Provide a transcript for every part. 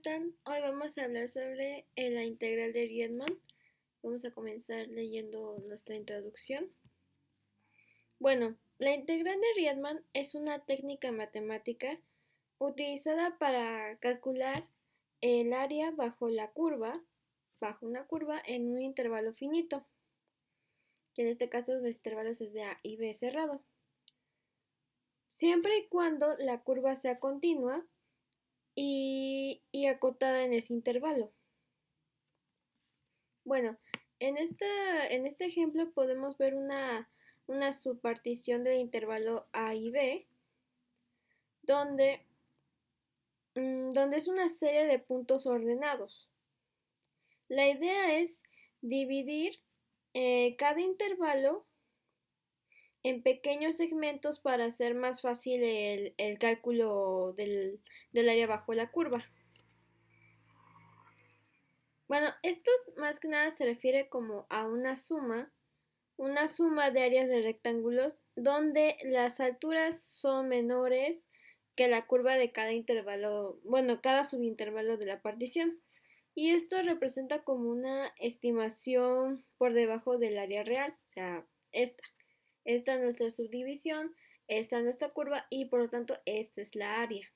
Tal? Hoy vamos a hablar sobre la integral de Riemann. Vamos a comenzar leyendo nuestra introducción. Bueno, la integral de Riemann es una técnica matemática utilizada para calcular el área bajo una curva en un intervalo finito, que en este caso los intervalos es de A y B cerrado. Siempre y cuando la curva sea continua y acotada en ese intervalo. Bueno, en este ejemplo podemos ver una subpartición del intervalo A y B, donde, donde es una serie de puntos ordenados. La idea es dividir cada intervalo en pequeños segmentos para hacer más fácil el cálculo del área bajo la curva. Bueno, esto más que nada se refiere como a una suma de áreas de rectángulos donde las alturas son menores que la curva de cada intervalo, bueno, cada subintervalo de la partición. Y esto representa como una estimación por debajo del área real, o sea, esta. Esta es nuestra subdivisión, esta es nuestra curva y por lo tanto esta es la área.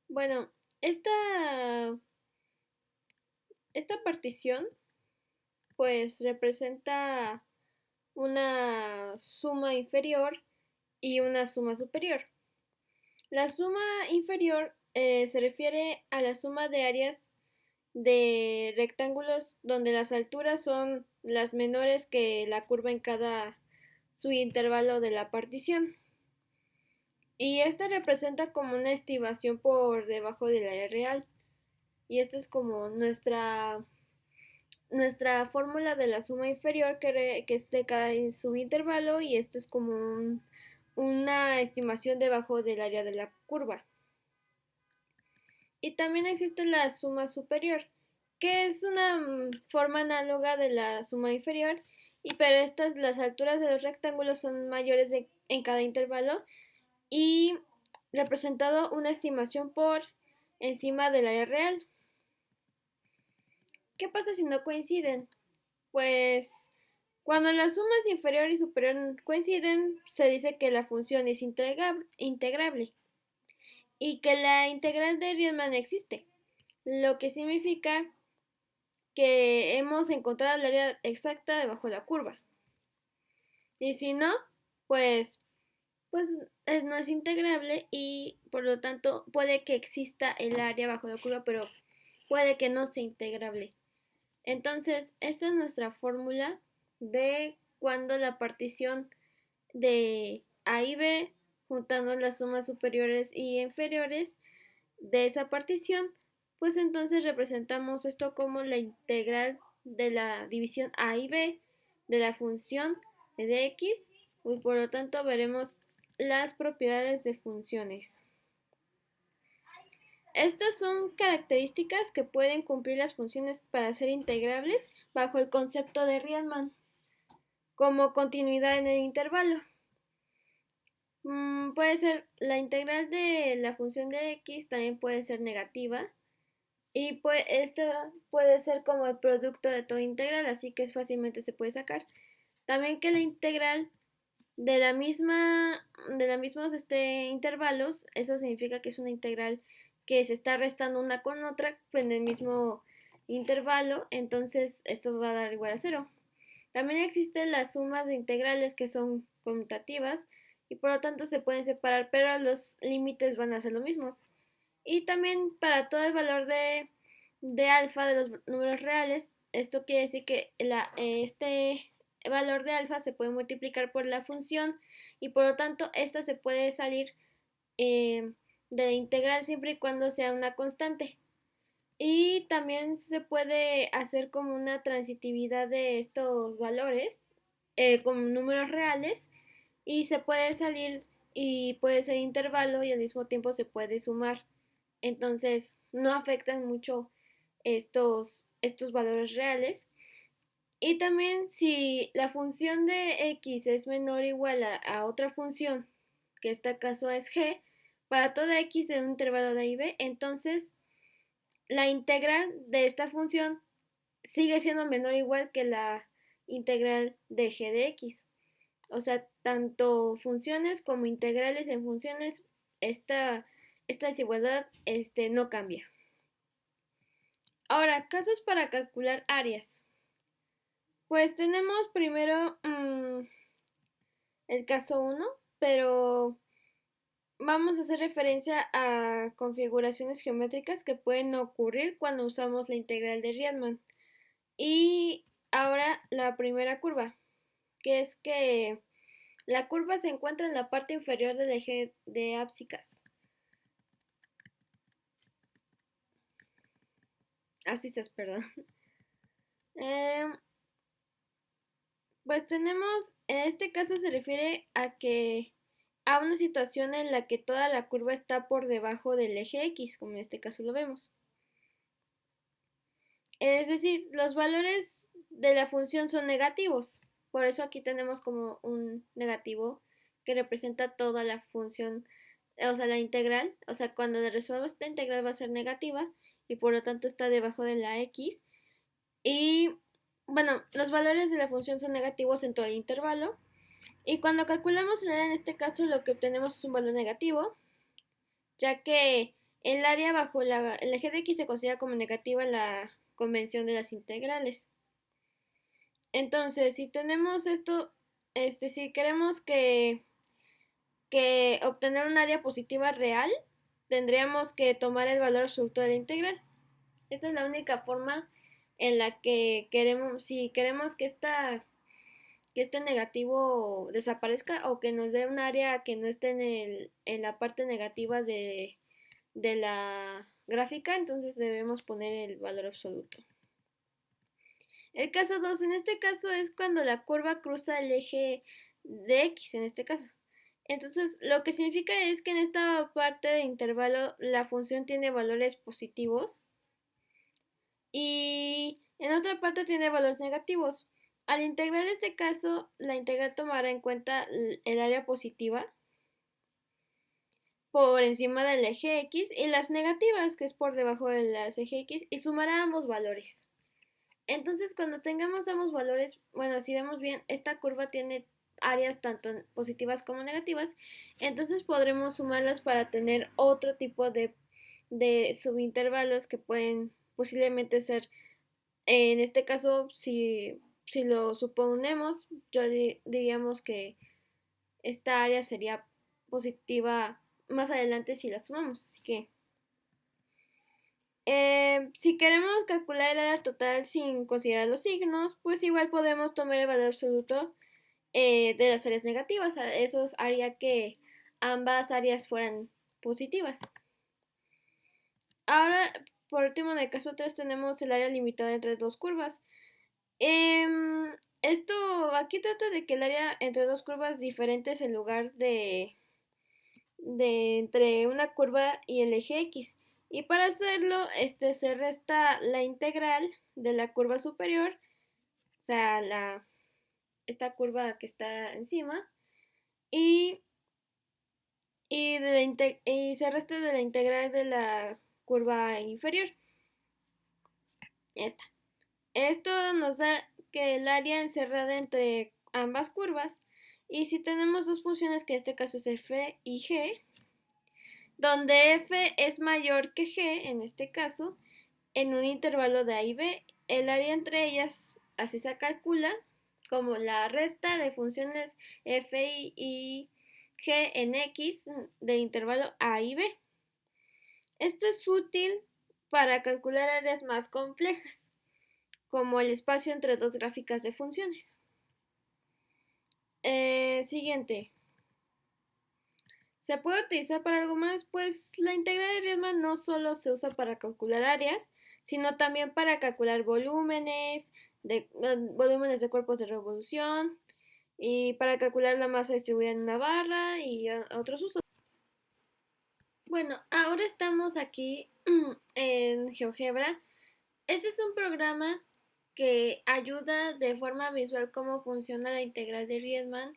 Bueno, esta partición pues representa una suma inferior y una suma superior. La suma inferior se refiere a la suma de áreas de rectángulos donde las alturas son las menores que la curva en cada subintervalo de la partición. Y esta representa como una estimación por debajo del área real. Y esta es como nuestra fórmula de la suma inferior que es de cada subintervalo y esto es como una estimación debajo del área de la curva. Y también existe la suma superior, que es una forma análoga de la suma inferior, pero las alturas de los rectángulos son mayores en cada intervalo y representado una estimación por encima del área real. ¿Qué pasa si no coinciden? Pues cuando las sumas inferior y superior coinciden, se dice que la función es integrable y que la integral de Riemann existe, lo que significa que hemos encontrado el área exacta debajo de la curva. Y si no, pues, pues no es integrable y por lo tanto puede que exista el área bajo la curva, pero puede que no sea integrable. Entonces, esta es nuestra fórmula de cuando la partición de A y B, juntando las sumas superiores y inferiores de esa partición, pues entonces representamos esto como la integral de la división A y B de la función de x y por lo tanto veremos las propiedades de funciones. Estas son características que pueden cumplir las funciones para ser integrables bajo el concepto de Riemann, como continuidad en el intervalo. Puede ser la integral de la función de x, también puede ser negativa, y esta puede ser como el producto de toda integral, así que fácilmente se puede sacar. También que la integral de la mismos intervalos, eso significa que es una integral que se está restando una con otra en el mismo intervalo, entonces esto va a dar igual a cero. También existen las sumas de integrales que son conmutativas y por lo tanto se pueden separar, pero los límites van a ser los mismos. Y también para todo el valor de alfa de los números reales, esto quiere decir que este valor de alfa se puede multiplicar por la función y por lo tanto esta se puede salir de la integral siempre y cuando sea una constante. Y también se puede hacer como una transitividad de estos valores con números reales y se puede salir y puede ser intervalo y al mismo tiempo se puede sumar. Entonces no afectan mucho estos valores reales. Y también si la función de x es menor o igual a otra función que este caso es g, para toda x en un intervalo de a y b, entonces la integral de esta función sigue siendo menor o igual que la integral de g de x. O sea, tanto funciones como integrales en funciones, esta desigualdad no cambia. Ahora, casos para calcular áreas. Pues tenemos primero el caso 1, pero vamos a hacer referencia a configuraciones geométricas que pueden ocurrir cuando usamos la integral de Riemann. Y ahora la primera curva, que es que la curva se encuentra en la parte inferior del eje de ábsicas. Abscisas, perdón. Pues tenemos, en este caso se refiere a una situación en la que toda la curva está por debajo del eje X, como en este caso lo vemos. Es decir, los valores de la función son negativos. Por eso aquí tenemos como un negativo que representa toda la función, o sea, la integral. O sea, cuando le resuelvas esta integral va a ser negativa y por lo tanto está debajo de la X. Y bueno, los valores de la función son negativos en todo el intervalo. Y cuando calculamos el área en este caso lo que obtenemos es un valor negativo, ya que el área bajo el eje de x se considera como negativa en la convención de las integrales. Entonces, si tenemos esto, si queremos que obtener un área positiva real, tendríamos que tomar el valor absoluto de la integral. Esta es la única forma en la que queremos, si queremos que este negativo desaparezca o que nos dé un área que no esté en la parte negativa de la gráfica, entonces debemos poner el valor absoluto. El caso 2, en este caso es cuando la curva cruza el eje de x, en este caso. Entonces, lo que significa es que en esta parte de intervalo la función tiene valores positivos y en otra parte tiene valores negativos. Al integrar este caso, la integral tomará en cuenta el área positiva por encima del eje X y las negativas, que es por debajo del eje X, y sumará ambos valores. Entonces, cuando tengamos ambos valores, bueno, si vemos bien, esta curva tiene áreas tanto positivas como negativas, entonces podremos sumarlas para tener otro tipo de subintervalos que pueden posiblemente ser, en este caso, si lo suponemos, diríamos que esta área sería positiva más adelante si la sumamos. Así que si queremos calcular el área total sin considerar los signos, pues igual podemos tomar el valor absoluto de las áreas negativas. Eso haría que ambas áreas fueran positivas. Ahora, por último, en el caso 3 tenemos el área limitada entre dos curvas. Esto aquí trata de que el área entre dos curvas diferentes en lugar de entre una curva y el eje X. Y para hacerlo, se resta la integral de la curva superior, o sea, esta curva que está encima, y, y se resta de la integral de la curva inferior. Esta. Esto nos da que el área encerrada entre ambas curvas, y si tenemos dos funciones, que en este caso es f y g, donde f es mayor que g, en este caso, en un intervalo de a y b, el área entre ellas así se calcula como la resta de funciones f y g en x del intervalo a y b. Esto es útil para calcular áreas más complejas, como el espacio entre dos gráficas de funciones. Siguiente. ¿Se puede utilizar para algo más? Pues la integral de Riemann no solo se usa para calcular áreas, sino también para calcular volúmenes de cuerpos de revolución y para calcular la masa distribuida en una barra y otros usos. Bueno, ahora estamos aquí en GeoGebra. Este es un programa que ayuda de forma visual cómo funciona la integral de Riemann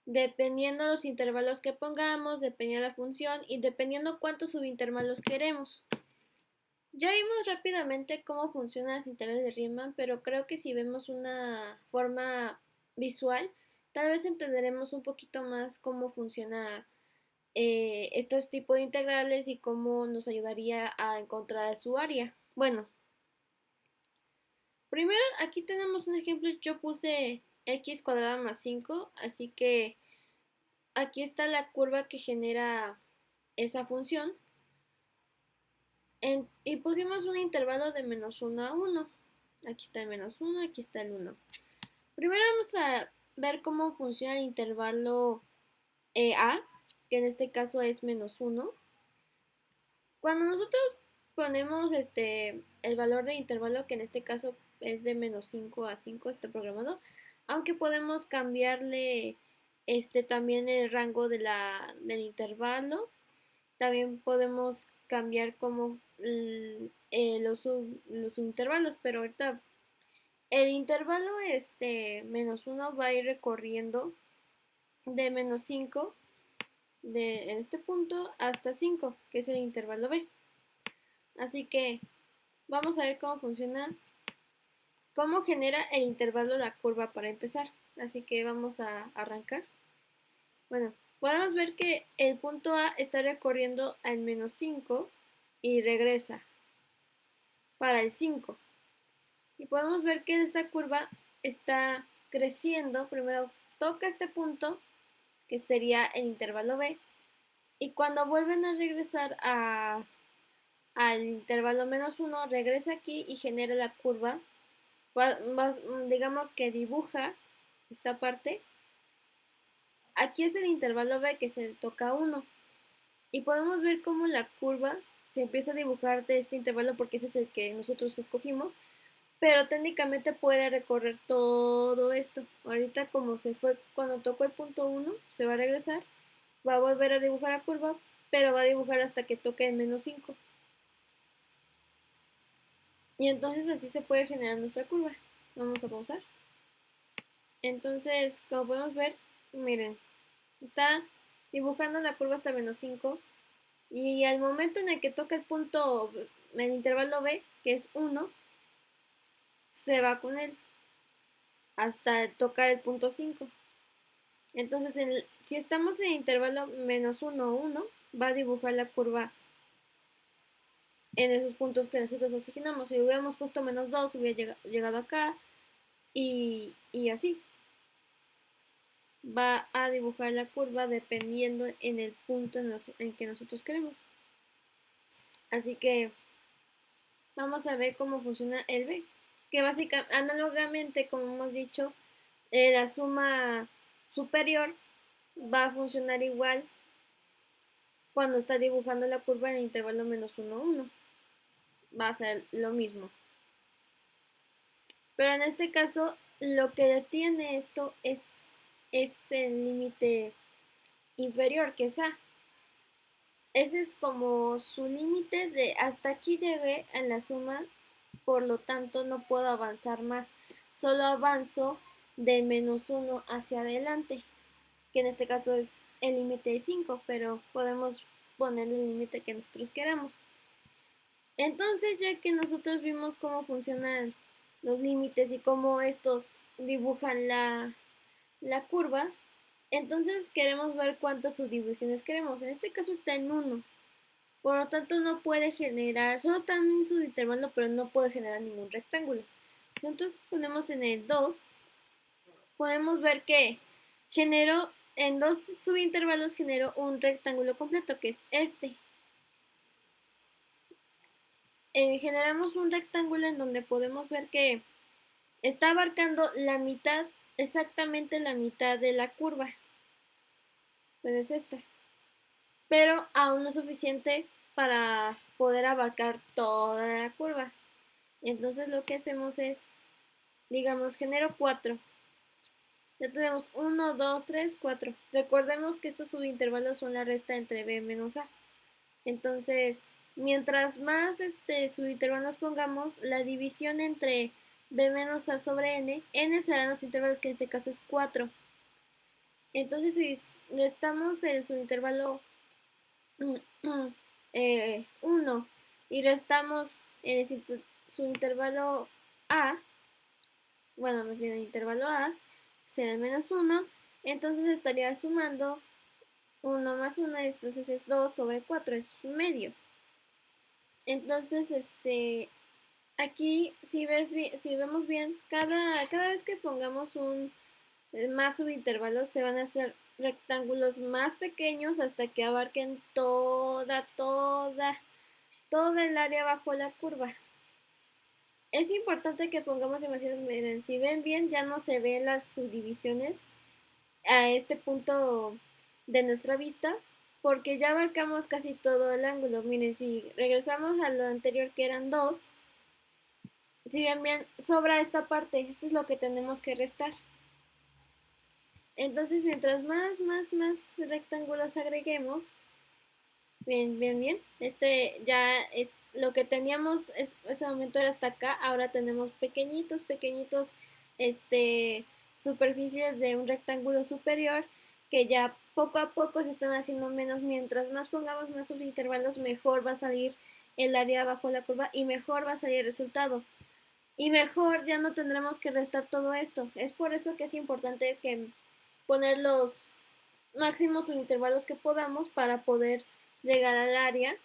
dependiendo los intervalos que pongamos, dependiendo la función y dependiendo cuántos subintervalos queremos. Ya vimos rápidamente cómo funcionan las integrales de Riemann, pero creo que si vemos una forma visual, tal vez entenderemos un poquito más cómo funciona estos tipos de integrales y cómo nos ayudaría a encontrar su área. Bueno, primero aquí tenemos un ejemplo, yo puse x cuadrada más 5, así que aquí está la curva que genera esa función y pusimos un intervalo de menos 1 a 1. Aquí está el menos 1, aquí está el 1. Primero vamos a ver cómo funciona el intervalo a, que en este caso es menos 1. Cuando nosotros ponemos el valor de intervalo, que en este caso es de menos 5 a 5, está programado, aunque podemos cambiarle también el rango del intervalo, también podemos cambiar como los subintervalos, pero ahorita el intervalo menos 1 va a ir recorriendo de menos 5 en este punto hasta 5, que es el intervalo b. Así que vamos a ver cómo funciona, cómo genera el intervalo la curva para empezar. Así que vamos a arrancar. Bueno, podemos ver que el punto A está recorriendo al menos 5 y regresa para el 5. Y podemos ver que esta curva está creciendo. Primero toca este punto, que sería el intervalo B, y cuando vuelven a regresar al intervalo menos 1, regresa aquí y genera la curva, digamos que dibuja esta parte. Aquí es el intervalo B que se toca 1 y podemos ver cómo la curva se empieza a dibujar de este intervalo porque ese es el que nosotros escogimos, pero técnicamente puede recorrer todo esto. Ahorita como se fue cuando tocó el punto 1, se va a regresar, va a volver a dibujar la curva, pero va a dibujar hasta que toque el menos 5. Y entonces así se puede generar nuestra curva. Vamos a pausar. Entonces, como podemos ver, miren, está dibujando la curva hasta menos 5 y al momento en el que toca el punto, el intervalo B, que es 1, se va con él hasta tocar el punto 5. Entonces, si estamos en el intervalo menos 1 o 1, va a dibujar la curva en esos puntos que nosotros asignamos. Si hubiéramos puesto menos 2, hubiera llegado acá y así. Va a dibujar la curva dependiendo en el punto en que nosotros queremos. Así que vamos a ver cómo funciona el B, que básicamente, análogamente, como hemos dicho, la suma superior va a funcionar igual cuando está dibujando la curva en el intervalo menos 1, 1. Va a ser lo mismo. Pero en este caso, lo que detiene esto es el límite inferior, que es A. Ese es como su límite de hasta aquí llegué en la suma, por lo tanto no puedo avanzar más. Solo avanzo de menos 1 hacia adelante, que en este caso es el límite de 5, pero podemos poner el límite que nosotros queramos. Entonces, ya que nosotros vimos cómo funcionan los límites y cómo estos dibujan la curva, entonces queremos ver cuántas subdivisiones queremos. En este caso está en 1. Por lo tanto, no puede generar, solo está en su intervalo, pero no puede generar ningún rectángulo. Entonces ponemos en el 2, podemos ver que generó, en dos subintervalos generó un rectángulo completo, que es este. Generamos un rectángulo en donde podemos ver que está abarcando la mitad, exactamente la mitad de la curva. Pues es esta. Pero aún no es suficiente para poder abarcar toda la curva. Entonces lo que hacemos es, digamos, genero 4. Ya tenemos 1, 2, 3, 4. Recordemos que estos subintervalos son la resta entre b menos a. Entonces, mientras más subintervalos pongamos, la división entre b menos a sobre n serán los intervalos, que en este caso es 4. Entonces, si restamos el subintervalo 1 y restamos su intervalo A, bueno, más bien el intervalo A, será el menos 1, entonces estaría sumando 1 más 1, entonces es 2 sobre 4, es un medio. Entonces, aquí, si vemos bien, cada vez que pongamos un más subintervalos, se van a hacer rectángulos más pequeños hasta que abarquen toda el área bajo la curva. Es importante que pongamos demasiado, miren, si ven bien, ya no se ven las subdivisiones a este punto de nuestra vista, porque ya abarcamos casi todo el ángulo. Miren, si regresamos a lo anterior que eran 2, si ven bien, sobra esta parte, esto es lo que tenemos que restar. Entonces, mientras más rectángulos agreguemos, bien, ya es lo que teníamos, ese momento era hasta acá, ahora tenemos pequeñitos, este, superficies de un rectángulo superior que ya poco a poco se están haciendo menos. Mientras más pongamos más subintervalos, mejor va a salir el área bajo la curva y mejor va a salir el resultado. Y mejor ya no tendremos que restar todo esto. Es por eso que es importante que poner los máximos subintervalos que podamos para poder llegar al área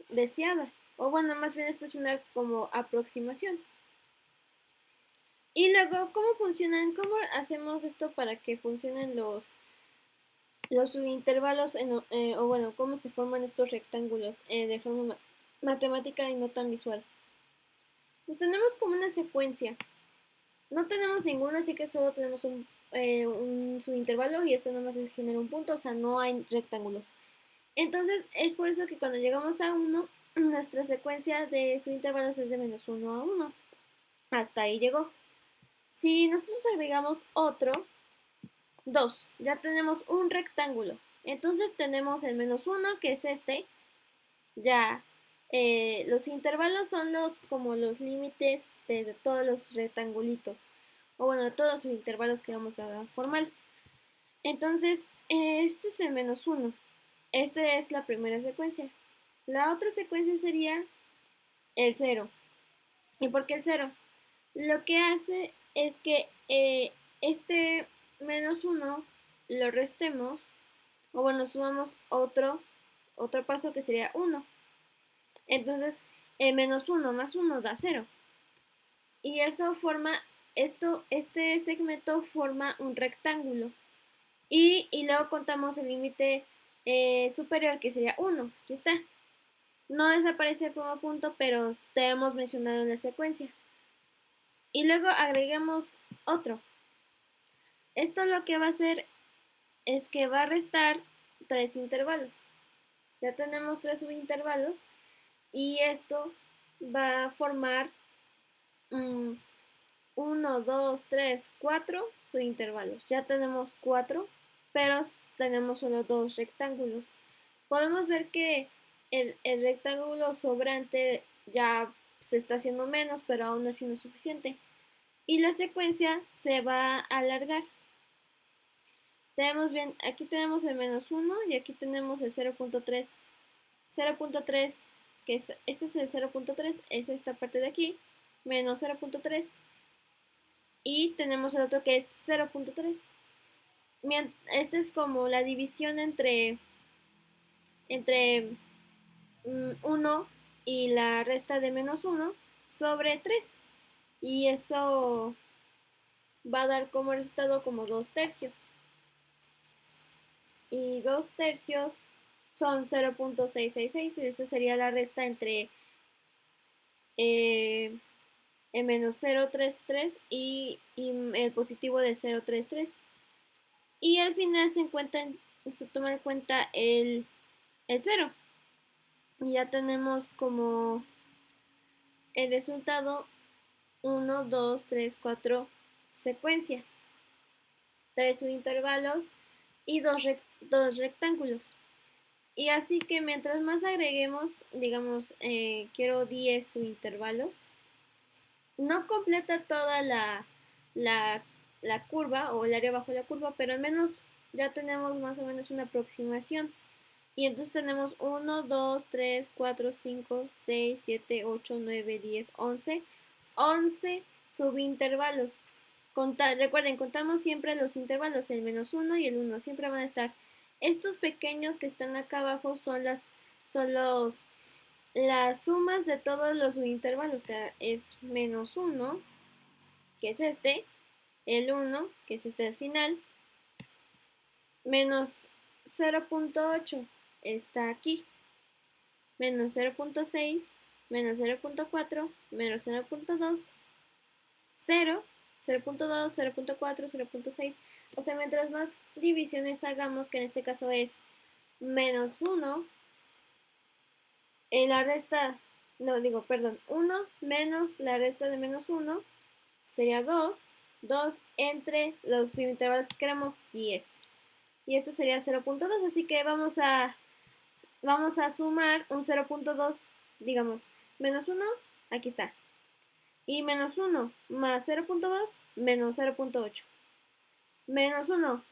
deseada. O bueno, más bien esta es una como aproximación. Y luego, ¿cómo funcionan? ¿Cómo hacemos esto para que funcionen los subintervalos? O bueno, ¿cómo se forman estos rectángulos de forma matemática y no tan visual? Pues tenemos como una secuencia. No tenemos ninguno, así que solo tenemos un subintervalo y esto nomás genera un punto, o sea, no hay rectángulos. Entonces, es por eso que cuando llegamos a 1, nuestra secuencia de subintervalos es de menos 1 a 1. Hasta ahí llegó. Si nosotros agregamos otro, 2, ya tenemos un rectángulo. Entonces tenemos el menos 1, que es este. Ya los intervalos son como los límites de todos los rectangulitos. O bueno, de todos los intervalos que vamos a formar. Entonces, este es el menos 1. Esta es la primera secuencia. La otra secuencia sería el 0. ¿Y por qué el 0? Lo que hace es que este menos 1 lo restemos, o bueno, sumamos otro paso que sería 1. Entonces, menos 1 más 1 da 0. Y eso forma, este segmento forma un rectángulo. Y luego contamos el límite superior, que sería 1. Aquí está. No desaparece como punto, pero te hemos mencionado en la secuencia. Y luego agregamos otro. Esto lo que va a hacer es que va a restar 3 intervalos. Ya tenemos 3 subintervalos y esto va a formar 1, 2, 3, 4 subintervalos. Ya tenemos 4, pero tenemos solo 2 rectángulos. Podemos ver que el rectángulo sobrante ya se está haciendo menos, pero aún así no es suficiente. Y la secuencia se va a alargar. Tenemos bien, aquí tenemos el menos 1 y aquí tenemos el 0.3. 0.3, que este es el 0.3, es esta parte de aquí, menos 0.3. Y tenemos el otro que es 0.3. Esta es como la división entre 1 y la resta de menos 1 sobre 3. Y eso va a dar como resultado como 2 tercios. Y 2 tercios son 0.666. Y esta sería la resta entre el menos 0.33 y el positivo de 0.33. Y al final se toma en cuenta el 0. Y ya tenemos como el resultado 1, 2, 3, 4 secuencias, 3 subintervalos y 2 rectángulos. Y así que mientras más agreguemos, digamos, quiero 10 subintervalos, no completa toda la curva o el área bajo la curva, pero al menos ya tenemos más o menos una aproximación. Y entonces tenemos 1, 2, 3, 4, 5, 6, 7, 8, 9, 10, 11. 11 subintervalos. Recuerden, contamos siempre los intervalos, el -1 y el 1. Siempre van a estar. Estos pequeños que están acá abajo son las sumas de todos los subintervalos. O sea, es -1, que es este, el 1, que es este al final, menos 0.8 está aquí, menos 0.6, menos 0.4, menos 0.2, 0, 0.2, 0.4, 0.6. O sea, mientras más divisiones hagamos, que en este caso es -1, la resta, no digo, perdón, 1 menos la resta de -1 sería 2, 2 entre los intervalos que queremos, 10. Y esto sería 0.2, así que vamos a sumar un 0.2, digamos, -1, aquí está. Y -1 más 0.2, menos 0.8. -1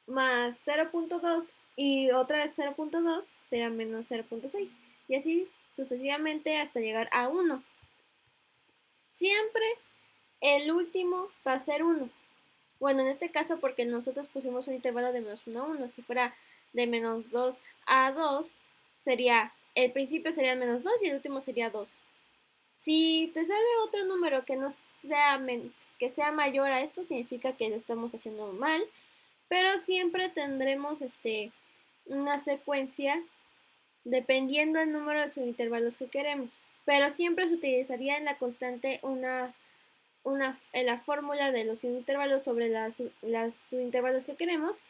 más 0.2 y otra vez 0.2 será menos 0.6. Y así sucesivamente hasta llegar a 1. Siempre el último va a ser 1. Bueno, en este caso porque nosotros pusimos un intervalo de -1 a 1. Si fuera de -2 a 2, el principio sería -2 y el último sería 2. Si te sale otro número que no sea, que sea mayor a esto, significa que lo estamos haciendo mal, pero siempre tendremos una secuencia dependiendo del número de subintervalos que queremos. Pero siempre se utilizaría en la constante la fórmula de los subintervalos sobre las subintervalos que queremos,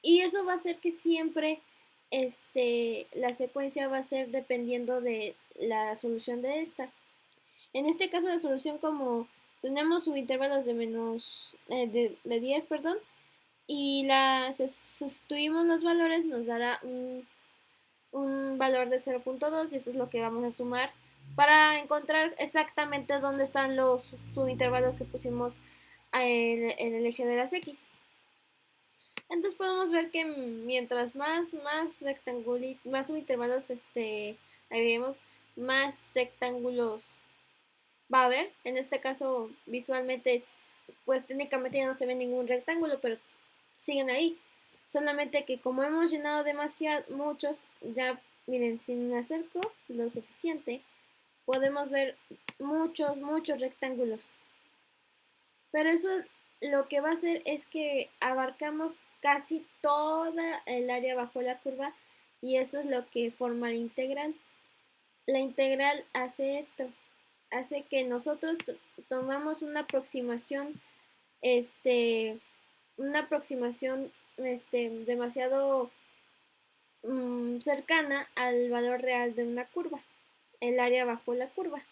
y eso va a hacer que siempre la secuencia va a ser dependiendo de la solución de esta. En este caso la solución, como tenemos subintervalos de 10, perdón, y sustituimos los valores, nos dará un valor de 0.2 y esto es lo que vamos a sumar para encontrar exactamente dónde están los subintervalos que pusimos en el eje de las X. Entonces podemos ver que mientras más subintervalos agreguemos, más rectángulos va a haber. En este caso visualmente pues técnicamente ya no se ve ningún rectángulo, pero siguen ahí. Solamente que como hemos llenado muchos, ya miren, si me acerco lo suficiente, podemos ver muchos rectángulos. Pero eso lo que va a hacer es que abarcamos casi toda el área bajo la curva y eso es lo que forma la integral. La integral hace esto, hace que nosotros tomamos una aproximación, demasiado cercana al valor real de una curva, el área bajo la curva.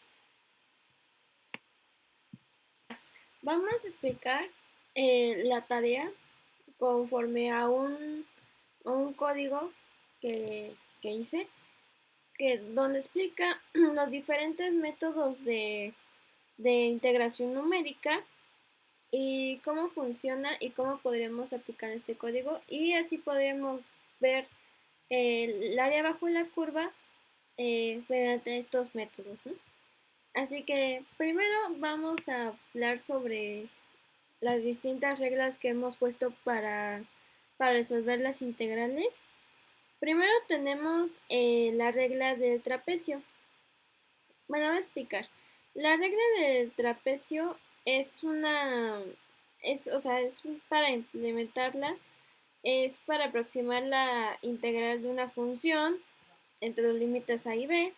Vamos a explicar la tarea conforme a un código que hice, donde explica los diferentes métodos de integración numérica y cómo funciona y cómo podremos aplicar este código, y así podremos ver el área bajo la curva mediante estos métodos, ¿no? Así que primero vamos a hablar sobre las distintas reglas que hemos puesto para resolver las integrales. Primero tenemos la regla del trapecio. Bueno, voy a explicar. La regla del trapecio para implementarla, es para aproximar la integral de una función entre los límites a y b.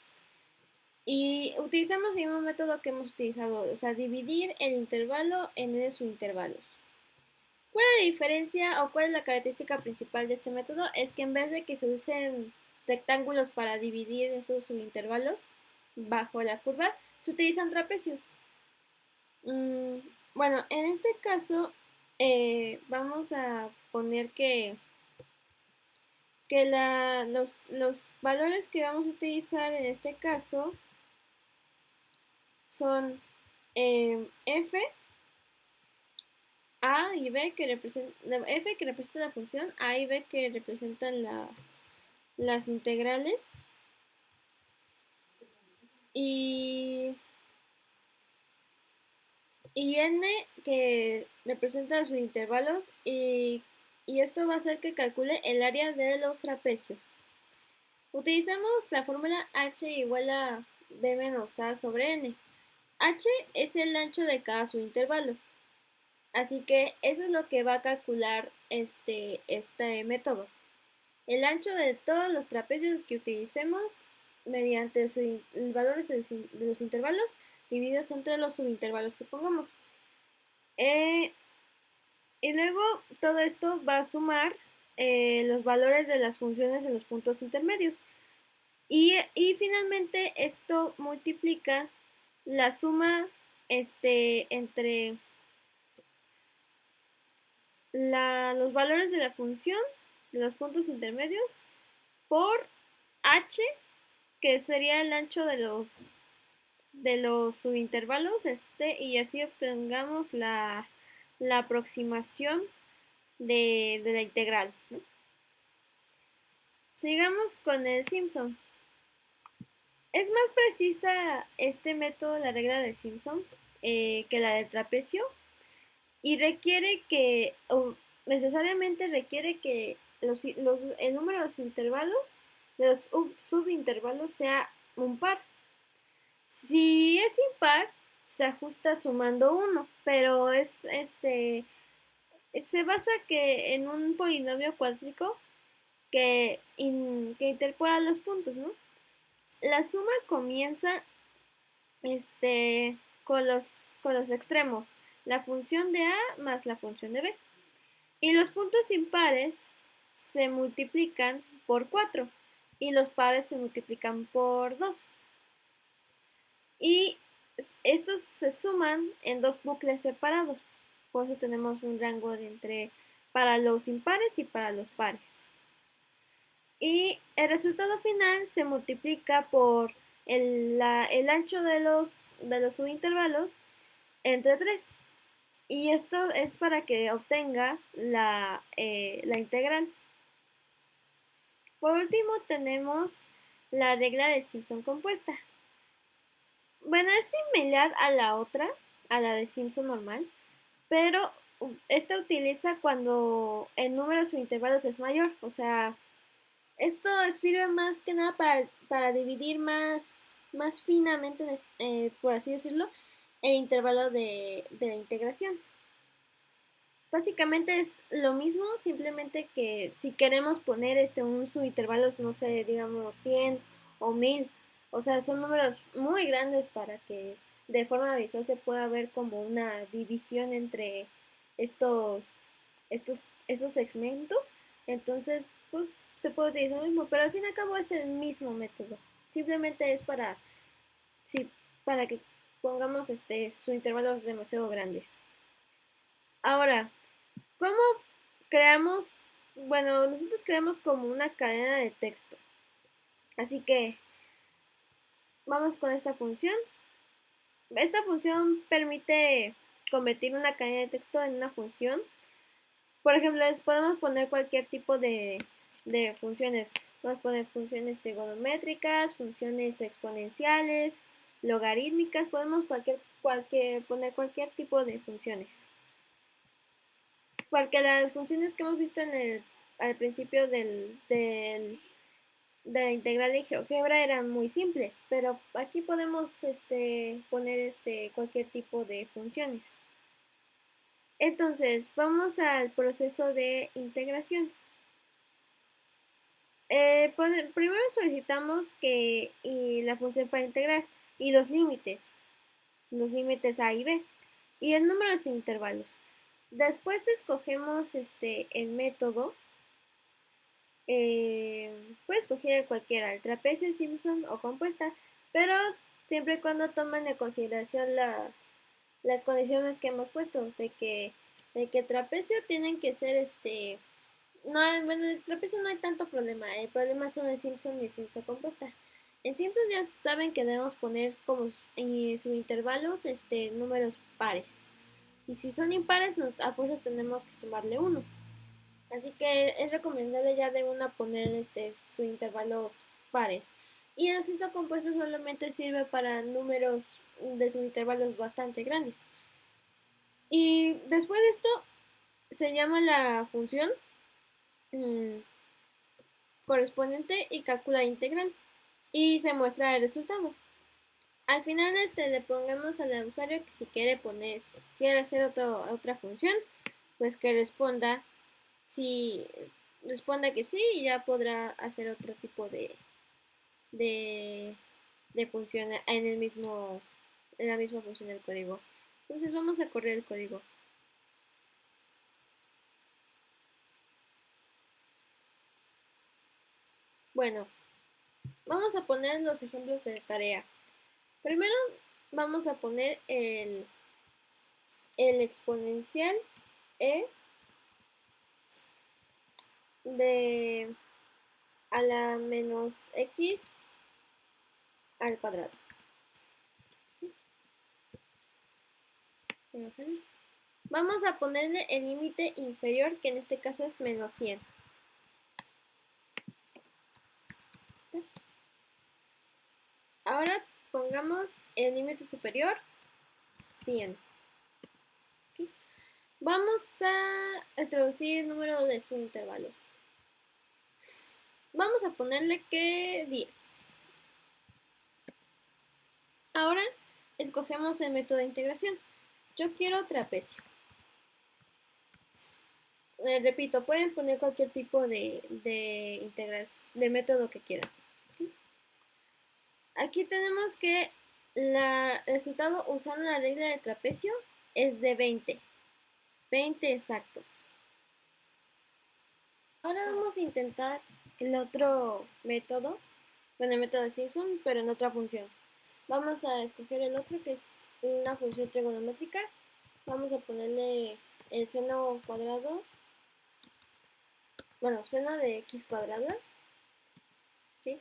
Y utilizamos el mismo método que hemos utilizado, o sea, dividir el intervalo en n subintervalos. ¿Cuál es la diferencia o cuál es la característica principal de este método? Es que en vez de que se usen rectángulos para dividir esos subintervalos bajo la curva, se utilizan trapecios. Bueno, en este caso vamos a poner que los valores que vamos a utilizar en este caso son f A y B que representan, F que representa la función, A y B que representan las integrales y, y N que representa los intervalos y esto va a hacer que calcule el área de los trapecios. Utilizamos la fórmula H igual a B menos A sobre N. H es el ancho de cada subintervalo. Así que eso es lo que va a calcular este método. El ancho de todos los trapecios que utilicemos mediante los valores de los intervalos divididos entre los subintervalos que pongamos. Y luego todo esto va a sumar los valores de las funciones de los puntos intermedios. Y finalmente esto multiplica la suma entre los valores de la función de los puntos intermedios por h, que sería el ancho de los subintervalos, y así obtengamos la aproximación de la integral, ¿no? Sigamos con el Simpson. Es más precisa este método, la regla de Simpson, que la del trapecio, y requiere que, o necesariamente requiere que el número de los intervalos, de los subintervalos, sea un par. Si es impar, se ajusta sumando 1, pero se basa que en un polinomio cuádrico que interpola los puntos, ¿no? La suma comienza con los extremos, la función de A más la función de B. Y los puntos impares se multiplican por 4 y los pares se multiplican por 2. Y estos se suman en dos bucles separados. Por eso tenemos un rango para los impares y para los pares. Y el resultado final se multiplica por el ancho de los subintervalos entre 3. Y esto es para que obtenga la integral. Por último tenemos la regla de Simpson compuesta. Bueno, es similar a la otra, a la de Simpson normal, pero esta utiliza cuando el número de subintervalos es mayor. O sea, esto sirve más que nada para dividir más finamente, por así decirlo, el intervalo de la integración. Básicamente es lo mismo, simplemente que si queremos poner un subintervalo, no sé, digamos 100 o 1000, o sea, son números muy grandes para que de forma visual se pueda ver como una división entre estos, estos, esos segmentos. Entonces, pues se puede utilizar lo mismo, pero al fin y al cabo es el mismo método. Simplemente es para que pongamos subintervalos demasiado grandes. Ahora, ¿cómo creamos? Bueno, nosotros creamos como una cadena de texto. Así que vamos con esta función. Esta función permite convertir una cadena de texto en una función. Por ejemplo, les podemos poner cualquier tipo de funciones. Podemos poner funciones trigonométricas, funciones exponenciales, logarítmicas. Podemos poner cualquier tipo de funciones. Porque las funciones que hemos visto al principio de la integral de GeoGebra eran muy simples, pero aquí podemos poner cualquier tipo de funciones. Entonces, vamos al proceso de integración. Primero solicitamos la función para integrar y los límites A y B, y el número de intervalos. Después escogemos el método. Puedes escoger cualquiera, el trapecio, Simpson o compuesta, pero siempre y cuando tomen en consideración las condiciones que hemos puesto, de que trapecio tienen que ser no, bueno, el trapecio no hay tanto problema, el problema son el Simpson y Simpson compuesta. En Simpson ya saben que debemos poner como subintervalos números pares. Y si son impares, a fuerza tenemos que sumarle 1. Así que es recomendable ya de una poner sus intervalos pares. Y el acceso compuesto solamente sirve para números de subintervalos bastante grandes. Y después de esto se llama la función correspondiente y calcula integral. Y se muestra el resultado. Al final le pongamos al usuario que si quiere hacer otra función, pues que responda que sí y ya podrá hacer otro tipo de, de función en la misma función del código. Entonces vamos a correr el código. Bueno, vamos a poner los ejemplos de tarea. Primero vamos a poner el exponencial e de a la menos x al cuadrado. Vamos a ponerle el límite inferior, que en este caso es menos 100. Ahora pongamos el límite superior, 100. Vamos a introducir el número de subintervalos. Vamos a ponerle que 10. Ahora escogemos el método de integración. Yo quiero trapecio. Repito, pueden poner cualquier tipo de método que quieran. Aquí tenemos que el resultado usando la regla de trapecio es de 20. 20 exactos. Ahora vamos a intentar el otro método, bueno, el método de Simpson, pero en otra función. Vamos a escoger el otro que es una función trigonométrica. Vamos a ponerle el seno cuadrado, bueno, seno de x cuadrada. ¿Sí?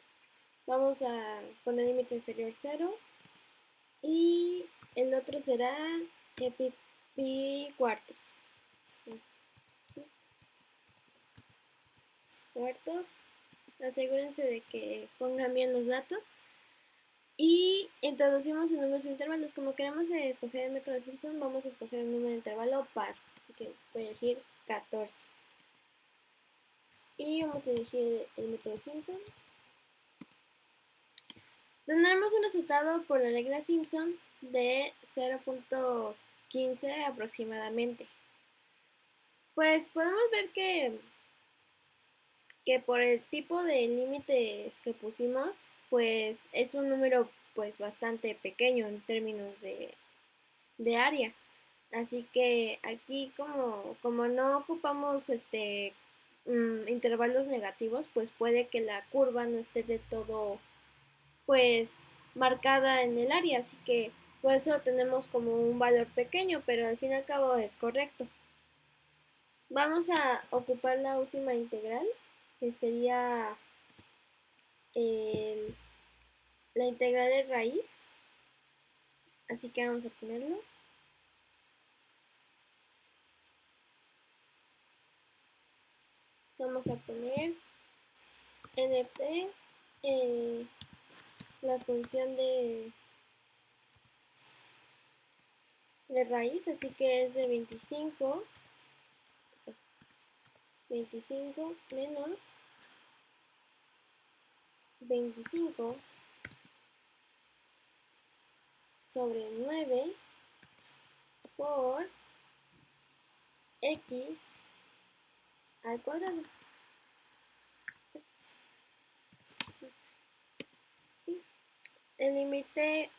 Vamos a poner límite inferior 0 y el otro será pi cuartos. Cuartos. Asegúrense de que pongan bien los datos. Y introducimos el número de intervalos. Como queremos escoger el método de Simpson, vamos a escoger el número de intervalo par. Así que voy a elegir 14. Y vamos a elegir el método de Simpson. Tendremos un resultado por la regla Simpson de 0.15 aproximadamente. Pues podemos ver que por el tipo de límites que pusimos, pues es un número pues bastante pequeño en términos de área. Así que aquí como no ocupamos intervalos negativos, pues puede que la curva no esté de todo pues marcada en el área, así que por eso tenemos como un valor pequeño, pero al fin y al cabo es correcto. Vamos a ocupar la última integral, que sería la integral de raíz, así que vamos a ponerlo. Vamos a poner NP la función de raíz, así que es de 25 menos 25 sobre 9 por x al cuadrado. El límite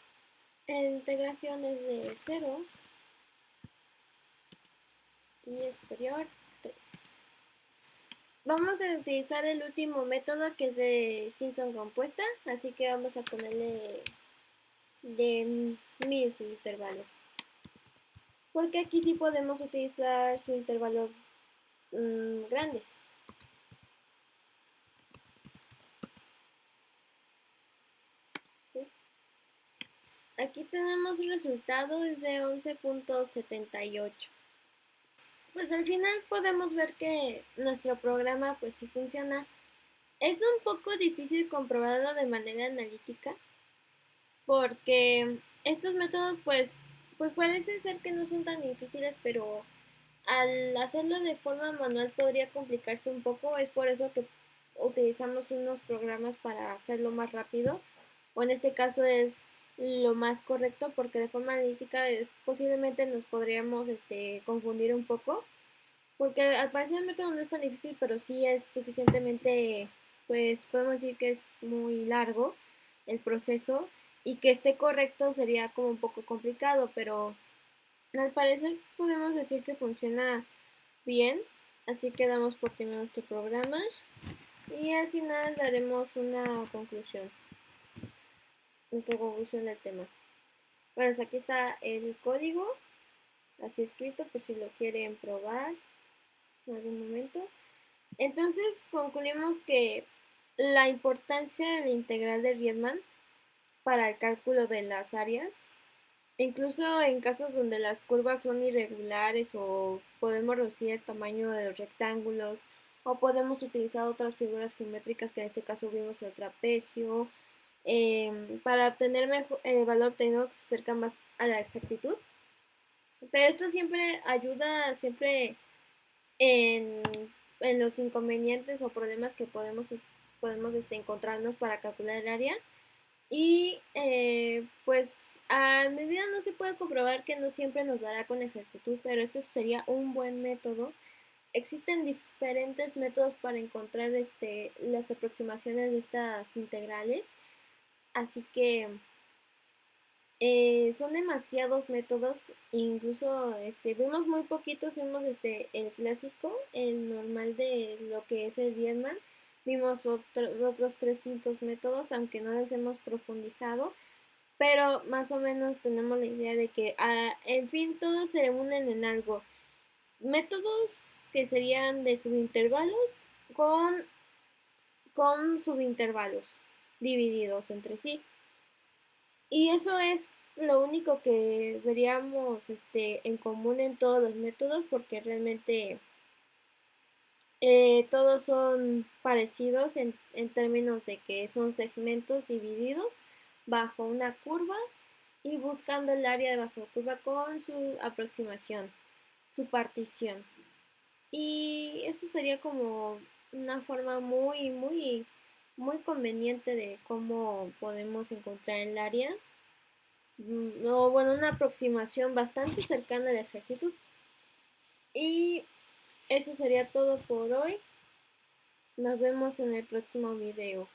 en integración es de 0 y es superior 3. Vamos a utilizar el último método, que es de Simpson compuesta, así que vamos a ponerle de 1000 subintervalos. Porque aquí sí podemos utilizar subintervalos grandes. ¿Sí? Aquí tenemos resultados de 11.78. Pues al final podemos ver que nuestro programa pues sí funciona. Es un poco difícil comprobarlo de manera analítica porque estos métodos pues parece ser que no son tan difíciles, pero al hacerlo de forma manual podría complicarse un poco. Es por eso que utilizamos unos programas para hacerlo más rápido, o en este caso es lo más correcto, porque de forma analítica posiblemente nos podríamos confundir un poco, porque al parecer el método no es tan difícil, pero sí es suficientemente, pues podemos decir que es muy largo el proceso, y que esté correcto sería como un poco complicado, pero al parecer podemos decir que funciona bien. Así que damos por terminado nuestro programa y al final daremos nuestra conclusión del tema. Bueno, aquí está el código, así escrito por si lo quieren probar en algún momento. Entonces concluimos que la importancia de la integral de Riemann para el cálculo de las áreas, incluso en casos donde las curvas son irregulares o podemos reducir el tamaño de los rectángulos o podemos utilizar otras figuras geométricas que en este caso vimos el trapecio, para obtener el valor obtenido que se acerca más a la exactitud. Pero esto siempre ayuda siempre en, en los inconvenientes o problemas que podemos encontrarnos para calcular el área. Y pues a medida no se puede comprobar que no siempre nos dará con exactitud, pero esto sería un buen método. Existen diferentes métodos para encontrar las aproximaciones de estas integrales, así que son demasiados métodos, incluso vimos muy poquitos, vimos el clásico, el normal de lo que es el Riemann, vimos otros tres distintos métodos, aunque no los hemos profundizado, pero más o menos tenemos la idea de que en fin todos se unen en algo. Métodos que serían de subintervalos con, con subintervalos divididos entre sí. Y eso es lo único que veríamos en común en todos los métodos, porque realmente todos son parecidos en términos de que son segmentos divididos bajo una curva y buscando el área debajo de la curva con su aproximación, su partición. Y eso sería como una forma muy conveniente de cómo podemos encontrar el área. O bueno, una aproximación bastante cercana a la exactitud. Y eso sería todo por hoy. Nos vemos en el próximo video.